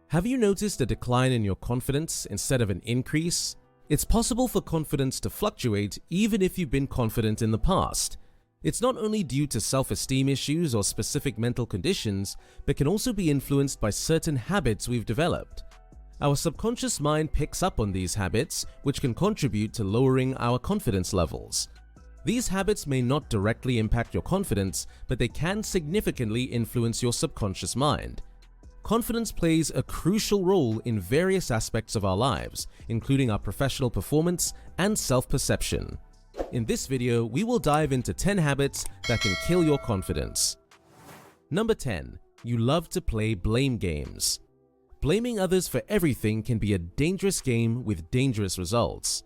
Have you noticed a decline in your confidence instead of an increase? It's possible for confidence to fluctuate even if you've been confident in the past. It's not only due to self-esteem issues or specific mental conditions, but can also be influenced by certain habits we've developed. Our subconscious mind picks up on these habits, which can contribute to lowering our confidence levels. These habits may not directly impact your confidence, but they can significantly influence your subconscious mind. Confidence plays a crucial role in various aspects of our lives, including our professional performance and self-perception. In this video, we will dive into 10 habits that can kill your confidence. Number 10. You love to play blame games. Blaming others for everything can be a dangerous game with dangerous results.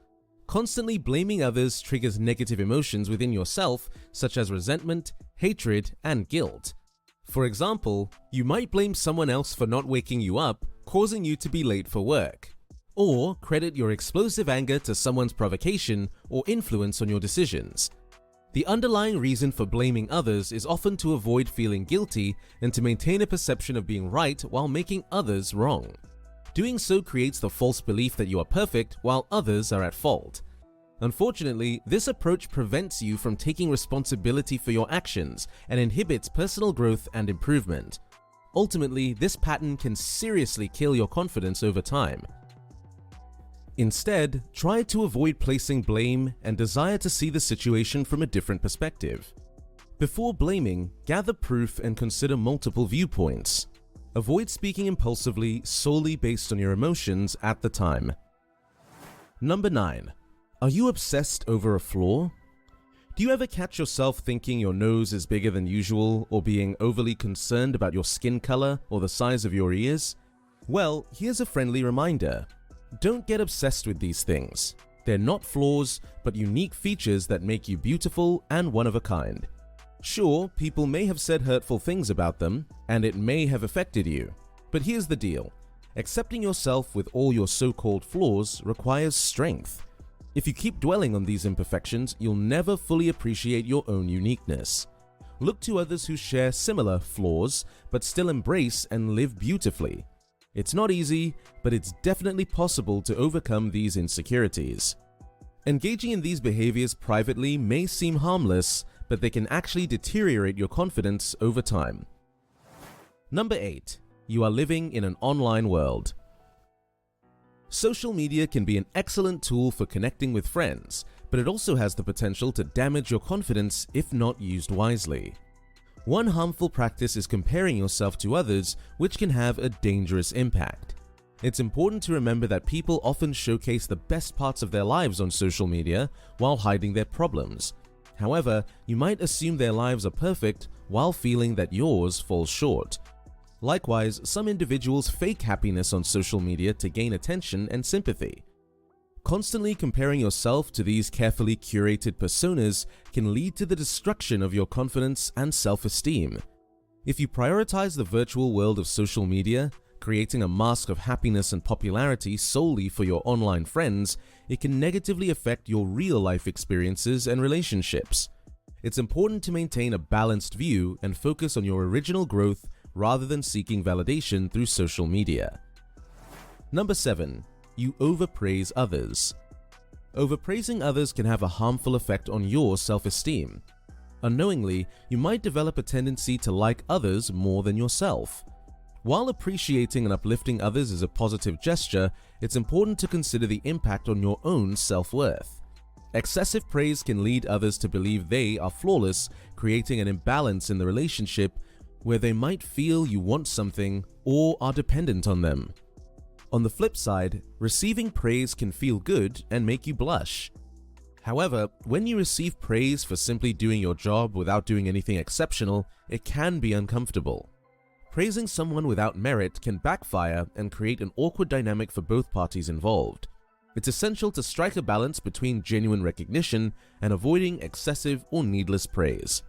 Constantly blaming others triggers negative emotions within yourself, such as resentment, hatred, and guilt. For example, you might blame someone else for not waking you up, causing you to be late for work. Or credit your explosive anger to someone's provocation or influence on your decisions. The underlying reason for blaming others is often to avoid feeling guilty and to maintain a perception of being right while making others wrong. Doing so creates the false belief that you are perfect while others are at fault. Unfortunately, this approach prevents you from taking responsibility for your actions and inhibits personal growth and improvement. Ultimately, this pattern can seriously kill your confidence over time. Instead, try to avoid placing blame and desire to see the situation from a different perspective. Before blaming, gather proof and consider multiple viewpoints. Avoid speaking impulsively solely based on your emotions at the time. Number 9. Are you obsessed over a flaw? Do you ever catch yourself thinking your nose is bigger than usual or being overly concerned about your skin color or the size of your ears? Well, here's a friendly reminder. Don't get obsessed with these things. They're not flaws, but unique features that make you beautiful and one of a kind. Sure, people may have said hurtful things about them, and it may have affected you. But here's the deal. Accepting yourself with all your so-called flaws requires strength. If you keep dwelling on these imperfections, you'll never fully appreciate your own uniqueness. Look to others who share similar flaws, but still embrace and live beautifully. It's not easy, but it's definitely possible to overcome these insecurities. Engaging in these behaviors privately may seem harmless, but they can actually deteriorate your confidence over time. Number 8. You are living in an online world. Social media can be an excellent tool for connecting with friends, but it also has the potential to damage your confidence if not used wisely. One harmful practice is comparing yourself to others, which can have a dangerous impact. It's important to remember that people often showcase the best parts of their lives on social media while hiding their problems. However, you might assume their lives are perfect while feeling that yours falls short. Likewise, some individuals fake happiness on social media to gain attention and sympathy. Constantly comparing yourself to these carefully curated personas can lead to the destruction of your confidence and self-esteem. If you prioritize the virtual world of social media, creating a mask of happiness and popularity solely for your online friends, it can negatively affect your real-life experiences and relationships. It's important to maintain a balanced view and focus on your original growth rather than seeking validation through social media. Number 7. You overpraise others. Overpraising others can have a harmful effect on your self-esteem. Unknowingly, you might develop a tendency to like others more than yourself. While appreciating and uplifting others is a positive gesture, it's important to consider the impact on your own self-worth. Excessive praise can lead others to believe they are flawless, creating an imbalance in the relationship where they might feel you want something or are dependent on them. On the flip side, receiving praise can feel good and make you blush. However, when you receive praise for simply doing your job without doing anything exceptional, it can be uncomfortable. Praising someone without merit can backfire and create an awkward dynamic for both parties involved. It's essential to strike a balance between genuine recognition and avoiding excessive or needless praise.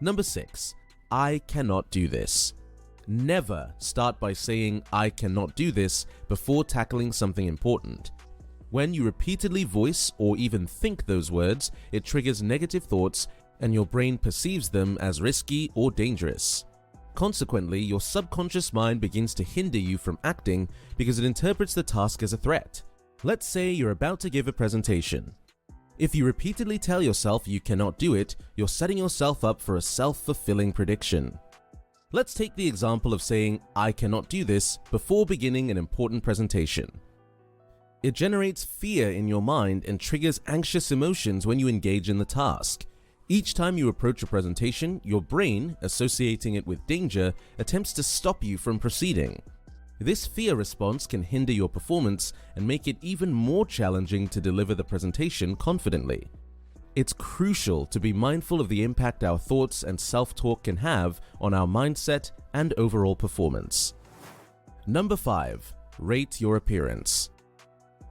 Number 6. I cannot do this. Never start by saying I cannot do this before tackling something important. When you repeatedly voice or even think those words, it triggers negative thoughts and your brain perceives them as risky or dangerous. Consequently, your subconscious mind begins to hinder you from acting because it interprets the task as a threat. Let's say you're about to give a presentation. If you repeatedly tell yourself you cannot do it, you're setting yourself up for a self-fulfilling prediction. Let's take the example of saying, "I cannot do this," before beginning an important presentation. It generates fear in your mind and triggers anxious emotions when you engage in the task. Each time you approach a presentation, your brain, associating it with danger, attempts to stop you from proceeding. This fear response can hinder your performance and make it even more challenging to deliver the presentation confidently. It's crucial to be mindful of the impact our thoughts and self-talk can have on our mindset and overall performance. Number 5. Rate your appearance.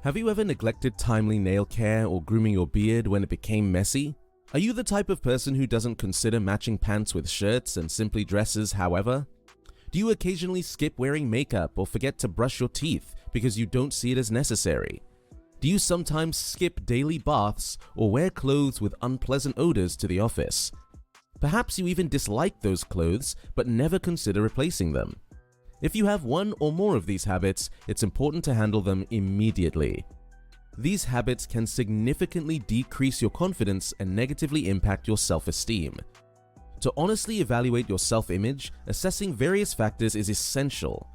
Have you ever neglected timely nail care or grooming your beard when it became messy? Are you the type of person who doesn't consider matching pants with shirts and simply dresses however? Do you occasionally skip wearing makeup or forget to brush your teeth because you don't see it as necessary? Do you sometimes skip daily baths or wear clothes with unpleasant odors to the office? Perhaps you even dislike those clothes but never consider replacing them. If you have one or more of these habits, it's important to handle them immediately. These habits can significantly decrease your confidence and negatively impact your self-esteem. To honestly evaluate your self-image, assessing various factors is essential.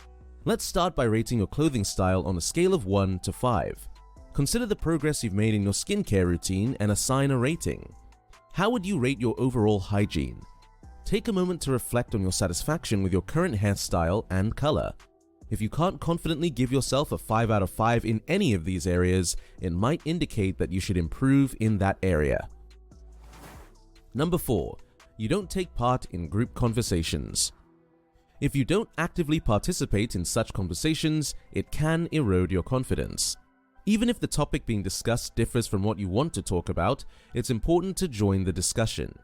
Let's start by rating your clothing style on a scale of 1 to 5. Consider the progress you've made in your skincare routine and assign a rating. How would you rate your overall hygiene? Take a moment to reflect on your satisfaction with your current hairstyle and color. If you can't confidently give yourself a 5 out of 5 in any of these areas, it might indicate that you should improve in that area. Number 4. You don't take part in group conversations. If you don't actively participate in such conversations, it can erode your confidence. Even if the topic being discussed differs from what you want to talk about, it's important to join the discussion.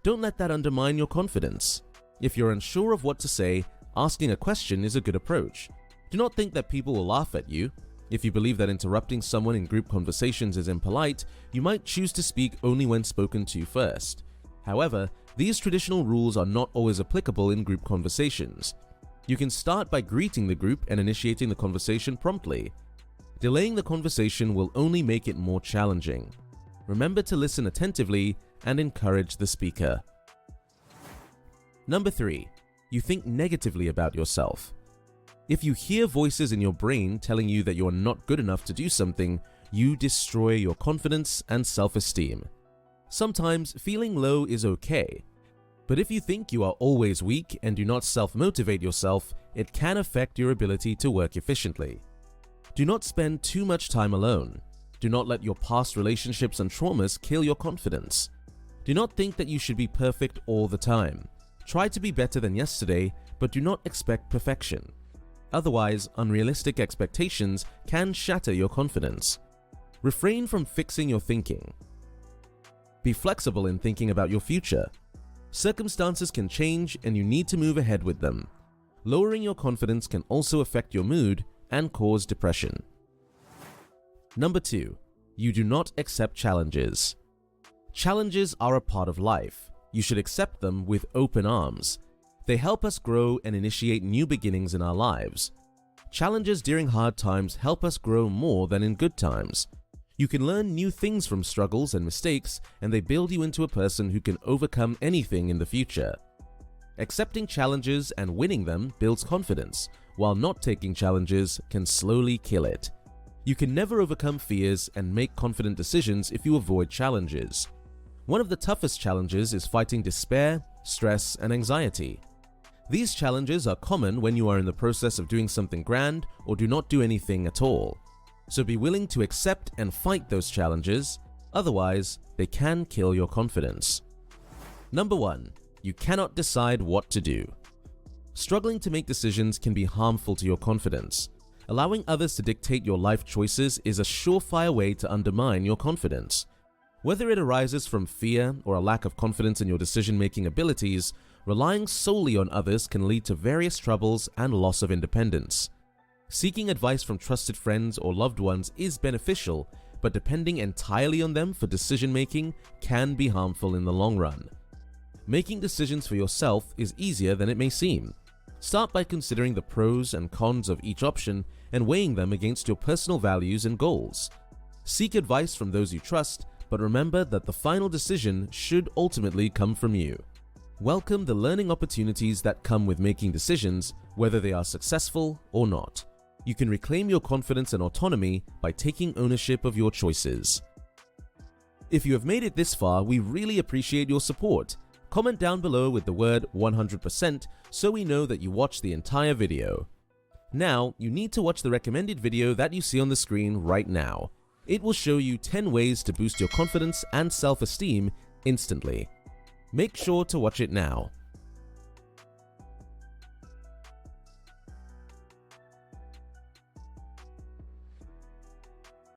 Don't let that undermine your confidence. If you're unsure of what to say, asking a question is a good approach. Do not think that people will laugh at you. If you believe that interrupting someone in group conversations is impolite, you might choose to speak only when spoken to first. However, these traditional rules are not always applicable in group conversations. You can start by greeting the group and initiating the conversation promptly. Delaying the conversation will only make it more challenging. Remember to listen attentively and encourage the speaker. Number 3. You think negatively about yourself. If you hear voices in your brain telling you that you're not good enough to do something, you destroy your confidence and self-esteem. Sometimes feeling low is okay, but if you think you are always weak and do not self-motivate yourself, it can affect your ability to work efficiently. Do not spend too much time alone. Do not let your past relationships and traumas kill your confidence. Do not think that you should be perfect all the time. Try to be better than yesterday, but do not expect perfection. Otherwise, unrealistic expectations can shatter your confidence. Refrain from fixing your thinking. Be flexible in thinking about your future. Circumstances can change and you need to move ahead with them. Lowering your confidence can also affect your mood and cause depression. Number 2. You do not accept challenges. Challenges are a part of life. You should accept them with open arms. They help us grow and initiate new beginnings in our lives. Challenges during hard times help us grow more than in good times. You can learn new things from struggles and mistakes, and they build you into a person who can overcome anything in the future. Accepting challenges and winning them builds confidence, while not taking challenges can slowly kill it. You can never overcome fears and make confident decisions if you avoid challenges. One of the toughest challenges is fighting despair, stress, and anxiety. These challenges are common when you are in the process of doing something grand or do not do anything at all. So be willing to accept and fight those challenges, otherwise they can kill your confidence. Number 1. You cannot decide what to do. Struggling to make decisions can be harmful to your confidence. Allowing others to dictate your life choices is a surefire way to undermine your confidence. Whether it arises from fear or a lack of confidence in your decision-making abilities, relying solely on others can lead to various troubles and loss of independence. Seeking advice from trusted friends or loved ones is beneficial, but depending entirely on them for decision-making can be harmful in the long run. Making decisions for yourself is easier than it may seem. Start by considering the pros and cons of each option and weighing them against your personal values and goals. Seek advice from those you trust, but remember that the final decision should ultimately come from you. Welcome the learning opportunities that come with making decisions, whether they are successful or not. You can reclaim your confidence and autonomy by taking ownership of your choices. If you have made it this far, we really appreciate your support. Comment down below with the word 100% so we know that you watched the entire video. Now, you need to watch the recommended video that you see on the screen right now. It will show you 10 ways to boost your confidence and self-esteem instantly. Make sure to watch it now.